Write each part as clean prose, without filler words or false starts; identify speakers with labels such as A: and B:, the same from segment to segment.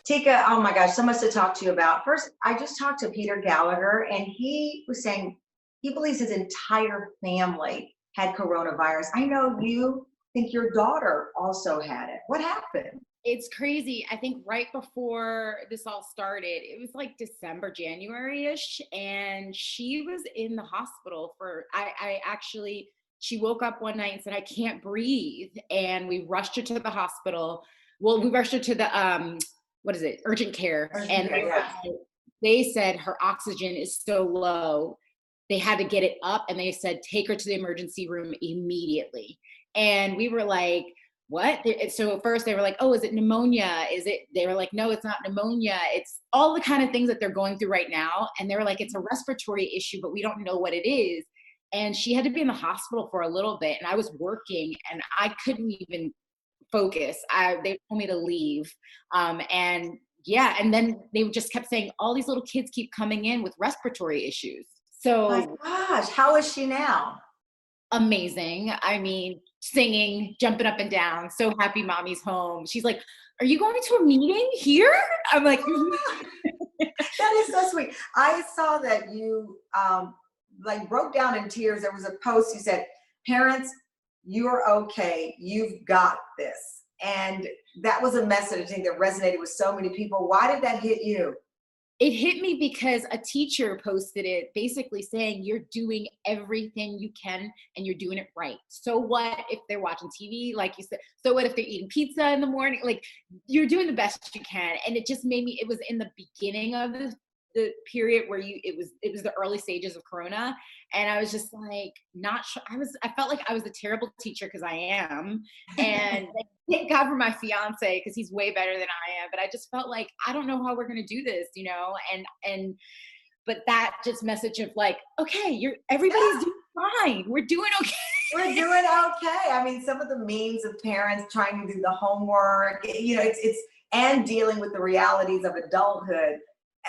A: Tika, oh my gosh, so much to talk to you about. First, I just talked to Peter Gallagher, and he was saying he believes his entire family had coronavirus. I know you think your daughter also had it. What happened?
B: It's crazy. I think right before this all started, it was like December, January-ish, and she was in the hospital for, I actually, she woke up one night and said, I can't breathe. And we rushed her to the hospital. Well, we rushed her to the, what is it, urgent care.
A: Urgent care, yeah.
B: They said her oxygen is so low. They had to get it up, and they said, take her to the emergency room immediately. And we were like, what? So at first they were like, oh, is it pneumonia? They were like, no, it's not pneumonia. It's all the kind of things that they're going through right now. And they were like, it's a respiratory issue, but we don't know what it is. And she had to be in the hospital for a little bit, and I was working and I couldn't even focus. They told me to leave. And yeah, and then they just kept saying, all these little kids keep coming in with respiratory issues. So
A: my gosh, how is she now?
B: Amazing. I mean, singing, jumping up and down, so happy mommy's home. She's like, are you going to a meeting here? I'm like,
A: that is so sweet. I saw that you like broke down in tears. There was a post, you said, parents, you're okay, you've got this. And that was a message, I think, that resonated with so many people. Why did that hit you?
B: It hit me because a teacher posted it basically saying you're doing everything you can and you're doing it right. So what if they're watching TV, like you said? So what if they're eating pizza in the morning? Like, you're doing the best you can. And it just made me, it was in the beginning of the period where it was the early stages of Corona. And I was just like, not sure. I felt like I was a terrible teacher, because I am. And thank God for my fiance, because he's way better than I am. But I just felt like, I don't know how we're going to do this, but that just message of like, okay, everybody's doing fine. We're doing okay.
A: We're doing okay. I mean, some of the memes of parents trying to do the homework, it's and dealing with the realities of adulthood.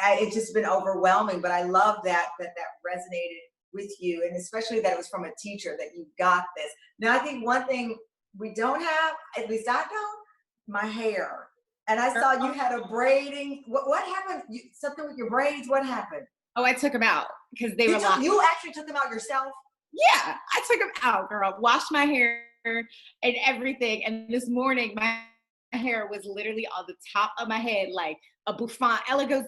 A: It's just been overwhelming, but I love that resonated with you, and especially that it was from a teacher, that you got this. Now, I think one thing we don't have, at least I don't, my hair. And I saw you had a braiding. What happened? Something with your braids? What happened?
B: Oh, I took them out because they were locked.
A: You actually took them out yourself?
B: Yeah, I took them out, girl. Washed my hair and everything. And this morning, my hair was literally on the top of my head, like a bouffant. Ella goes,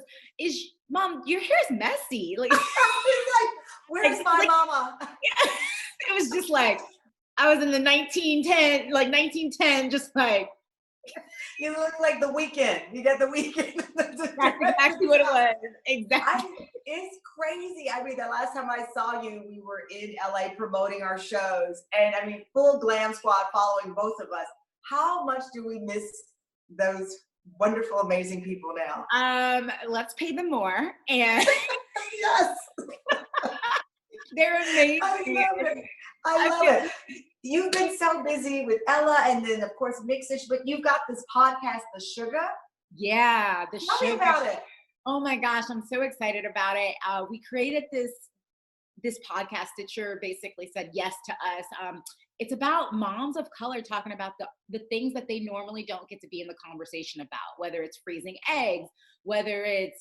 B: Mom, your hair's messy. Like,
A: where's my mama?
B: Yeah. It was just like, I was in the 1910, just like.
A: You look like The Weeknd. You got The Weeknd.
B: That's exactly what it was. Exactly.
A: It's crazy. I mean, the last time I saw you, we were in LA promoting our shows. And I mean, full glam squad following both of us. How much do we miss those wonderful, amazing people now?
B: Let's pay them more. And
A: yes.
B: They're amazing.
A: I love it. You've been so busy with Ella, and then of course Mixed-ish, but you've got this podcast, The Suga.
B: Yeah,
A: Tell me about it.
B: Oh my gosh, I'm so excited about it. We created this podcast. Stitcher basically said yes to us. It's about moms of color talking about the things that they normally don't get to be in the conversation about, whether it's freezing eggs, whether it's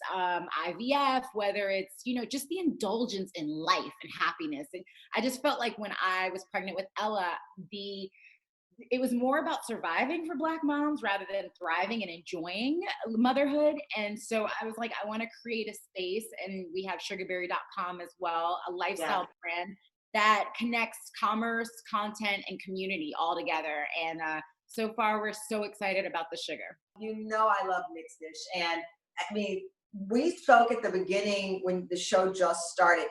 B: IVF, whether it's, just the indulgence in life and happiness. And I just felt like when I was pregnant with Ella, it was more about surviving for Black moms rather than thriving and enjoying motherhood. And so I was like, I want to create a space, and we have sugarberry.com as well, a lifestyle brand that connects commerce, content, and community all together. And so far, we're so excited about the sugar.
A: I love Mixed-ish. And I mean, we spoke at the beginning when the show just started.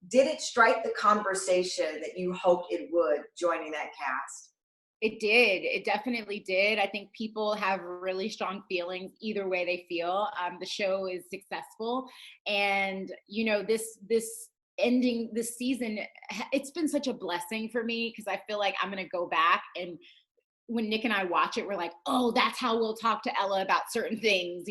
A: Did it strike the conversation that you hoped it would, joining that cast?
B: It did. It definitely did. I think people have really strong feelings either way they feel. The show is successful. And, this ending this season, it's been such a blessing for me, because I feel like I'm going to go back, and when Nick and I watch it, we're like, oh, that's how we'll talk to Ella about certain things.